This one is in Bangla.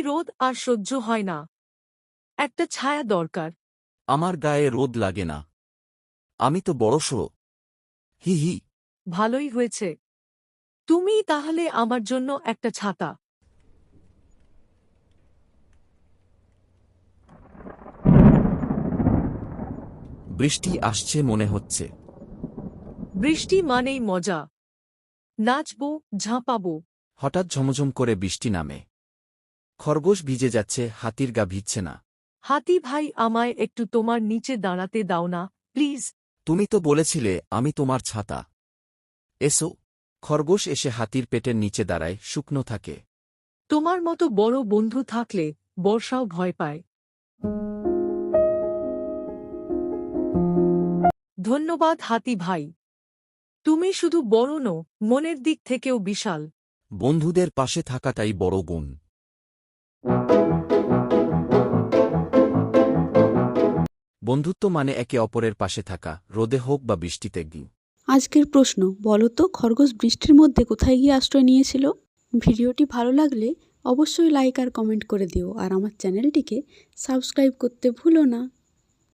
এই রোদ আর সহ্য হয় না। একটা ছায়া দরকার। আমার গায়ে রোদ লাগে না। আমি তো বড়সড়। হি হি। ভালোই হয়েছে। তুমিই তাহলে আমার জন্য একটা ছাতা। বৃষ্টি আসছে মনে হচ্ছে। বৃষ্টি মানেই মজা। নাচবো, ঝাঁপাবো। হঠাৎ ঝমঝম করে বৃষ্টি নামে। খরগোশ ভিজে যাচ্ছে, হাতির গা ভিজছে না। হাতি ভাই, আমায় একটু তোমার নিচে দাঁড়াতে দাও না, প্লিজ। তুমি তো বলেছিলে আমি তোমার ছাতা। এসো। খরগোশ এসে হাতির পেটের নিচে দাঁড়ায়, শুকনো থাকে। তোমার মতো বড় বন্ধু থাকলে বর্ষাও ভয় পায়। ধন্যবাদ হাতি ভাই। তুমি শুধু বড় নও, মনের দিক থেকেও বিশাল। বন্ধুদের পাশে থাকাটাই বড় গুণ। বন্ধুত্ব মানে একে অপরের পাশে থাকা, রোদে হোক বা বৃষ্টিতে গি। আজকের প্রশ্ন, বলো তো খরগোশ বৃষ্টির মধ্যে কোথায় গিয়ে আশ্রয় নিয়েছিল? ভিডিওটি ভালো লাগলে অবশ্যই লাইক আর কমেন্ট করে দিও, আর আমার চ্যানেলটিকে সাবস্ক্রাইব করতে ভুলো না।